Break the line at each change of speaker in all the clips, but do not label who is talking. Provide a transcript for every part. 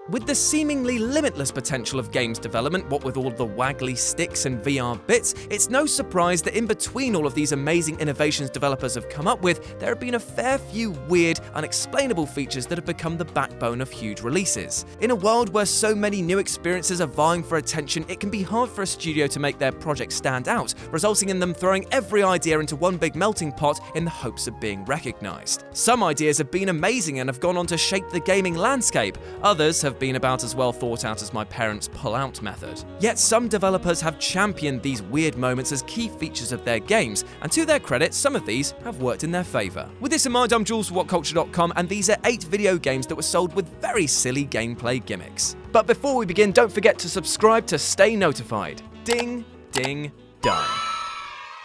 With the seemingly limitless potential of games development, what with all the waggly sticks and VR bits, it's no surprise that in between all of these amazing innovations developers have come up with, there have been a fair few weird, unexplainable features that have become the backbone of huge releases. In a world where so many new experiences are vying for attention, it can be hard for a studio to make their project stand out, resulting in them throwing every idea into one big melting pot in the hopes of being recognized. Some ideas have been amazing and have gone on to shape the gaming landscape, others have been about as well thought out as my parents' pull-out method. Yet some developers have championed these weird moments as key features of their games, and to their credit, some of these have worked in their favour. With this in mind, I'm Jules for WhatCulture.com, and these are 8 video games that were sold with very silly gameplay gimmicks. But before we begin, don't forget to subscribe to stay notified. Ding, ding, done.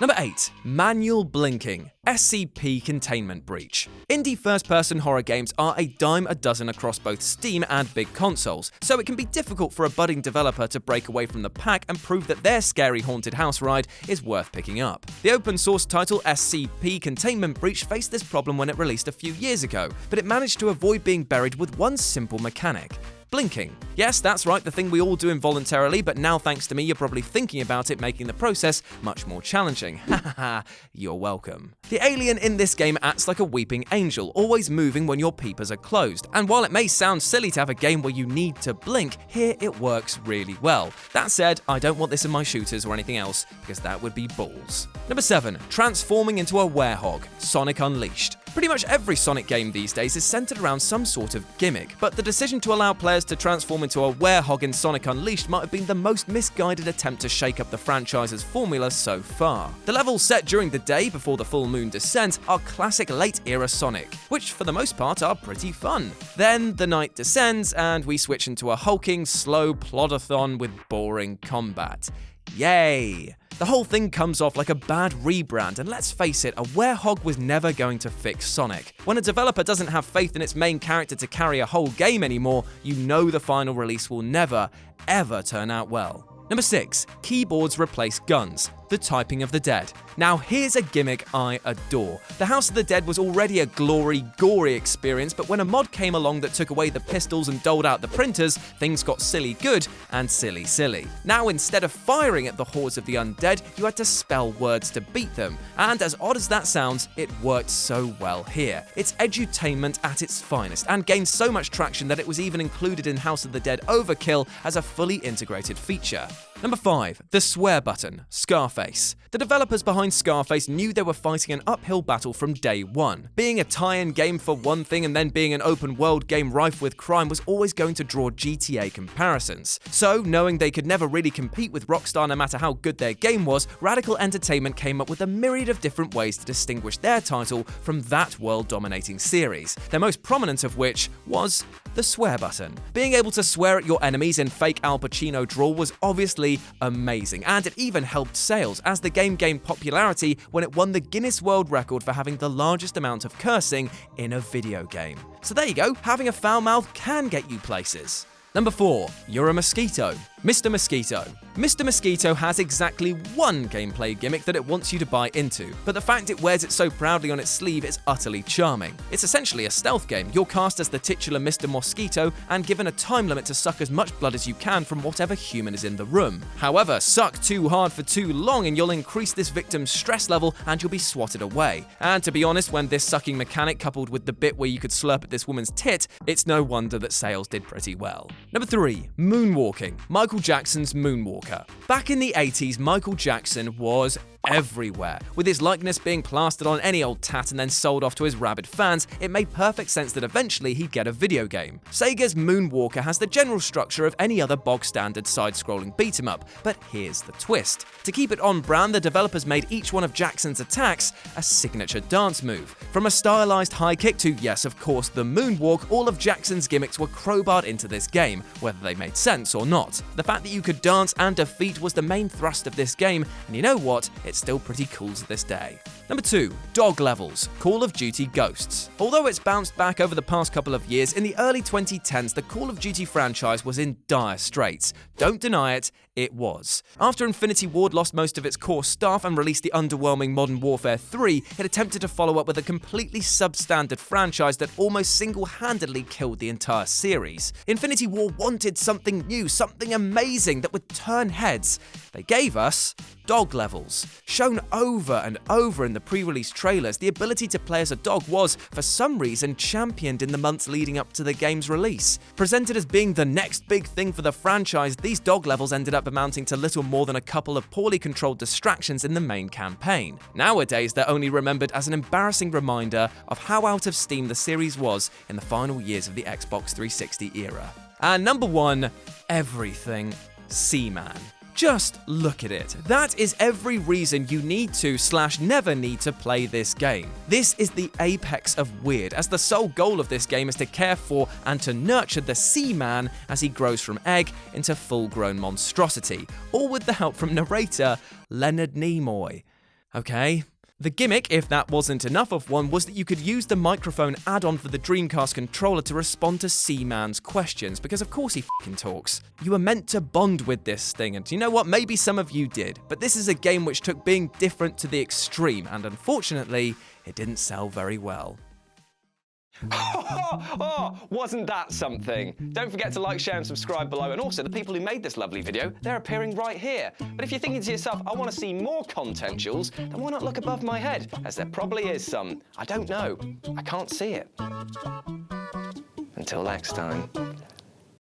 Number 8. Manual Blinking. SCP Containment Breach. Indie first-person horror games are a dime a dozen across both Steam and big consoles, so it can be difficult for a budding developer to break away from the pack and prove that their scary haunted house ride is worth picking up. The open-source title SCP Containment Breach faced this problem when it released a few years ago, but it managed to avoid being buried with one simple mechanic: blinking. Yes, that's right, the thing we all do involuntarily, but now thanks to me you're probably thinking about it, making the process much more challenging. Hahaha, you're welcome. The alien in this game acts like a weeping angel, always moving when your peepers are closed, and while it may sound silly to have a game where you need to blink, here it works really well. That said, I don't want this in my shooters or anything else, because that would be balls. Number 7. Transforming into a werehog. Sonic Unleashed. Pretty much every Sonic game these days is centered around some sort of gimmick, but the decision to allow players to transform into a werehog in Sonic Unleashed might have been the most misguided attempt to shake up the franchise's formula so far. The levels set during the day before the full moon descent are classic late-era Sonic, which for the most part are pretty fun. Then the night descends and we switch into a hulking, slow plodathon with boring combat. Yay! The whole thing comes off like a bad rebrand, and let's face it, a werehog was never going to fix Sonic. When a developer doesn't have faith in its main character to carry a whole game anymore, you know the final release will never, ever turn out well. Number 6. Keyboards replace guns. The Typing of the Dead. Now here's a gimmick I adore. The House of the Dead was already a gory experience, but when a mod came along that took away the pistols and doled out the printers, things got silly good and silly. Now instead of firing at the hordes of the undead, you had to spell words to beat them, and as odd as that sounds, it worked so well here. It's edutainment at its finest, and gained so much traction that it was even included in House of the Dead Overkill as a fully integrated feature. Number 5. The Swear Button. Scarface. The developers behind Scarface knew they were fighting an uphill battle from day one. Being a tie-in game for one thing and then being an open-world game rife with crime was always going to draw GTA comparisons. So, knowing they could never really compete with Rockstar no matter how good their game was, Radical Entertainment came up with a myriad of different ways to distinguish their title from that world-dominating series, their most prominent of which was the Swear Button. Being able to swear at your enemies in fake Al Pacino drawl was obviously amazing, and it even helped sales, as the game gained popularity when it won the Guinness World Record for having the largest amount of cursing in a video game. So there you go, having a foul mouth can get you places. Number 4. You're a Mosquito. Mr. Mosquito. Mr. Mosquito has exactly one gameplay gimmick that it wants you to buy into, but the fact it wears it so proudly on its sleeve is utterly charming. It's essentially a stealth game. You're cast as the titular Mr. Mosquito and given a time limit to suck as much blood as you can from whatever human is in the room. However, suck too hard for too long and you'll increase this victim's stress level and you'll be swatted away. And to be honest, when this sucking mechanic coupled with the bit where you could slurp at this woman's tit, it's no wonder that sales did pretty well. Number 3. Moonwalking. Michael Jackson's Moonwalker. Back in the 80s, Michael Jackson was everywhere. With his likeness being plastered on any old tat and then sold off to his rabid fans, it made perfect sense that eventually he'd get a video game. Sega's Moonwalker has the general structure of any other bog-standard side-scrolling beat-em-up, but here's the twist. To keep it on brand, the developers made each one of Jackson's attacks a signature dance move. From a stylized high kick to, yes, of course, the moonwalk, all of Jackson's gimmicks were crowbarred into this game, whether they made sense or not. The fact that you could dance and defeat was the main thrust of this game, and you know what? it's still pretty cool to this day. Number 2, dog levels, Call of Duty Ghosts. Although it's bounced back over the past couple of years, in the early 2010s, the Call of Duty franchise was in dire straits. Don't deny it, it was. After Infinity Ward lost most of its core staff and released the underwhelming Modern Warfare 3, it attempted to follow up with a completely substandard franchise that almost single-handedly killed the entire series. Infinity Ward wanted something new, something amazing that would turn heads. They gave us dog levels. Shown over and over in the pre-release trailers, the ability to play as a dog was, for some reason, championed in the months leading up to the game's release. Presented as being the next big thing for the franchise, these dog levels ended up amounting to little more than a couple of poorly controlled distractions in the main campaign. Nowadays, they're only remembered as an embarrassing reminder of how out of steam the series was in the final years of the Xbox 360 era. And number 1, everything SEAMAN. Just look at it. That is every reason you need to / never need to play this game. This is the apex of weird, as the sole goal of this game is to care for and to nurture the SEAMAN as he grows from egg into full-grown monstrosity, all with the help from narrator Leonard Nimoy. Okay? The gimmick, if that wasn't enough of one, was that you could use the microphone add-on for the Dreamcast controller to respond to SEAMAN's questions, because of course he f***ing talks. You were meant to bond with this thing, and you know what, maybe some of you did, but this is a game which took being different to the extreme, and unfortunately, it didn't sell very well.
Wasn't that something? Don't forget to like, share and subscribe below, and also the people who made this lovely video, they're appearing right here. But if you're thinking to yourself, I want to see more content, Jules, then why not look above my head, as there probably is some. I don't know. I can't see it. Until next time.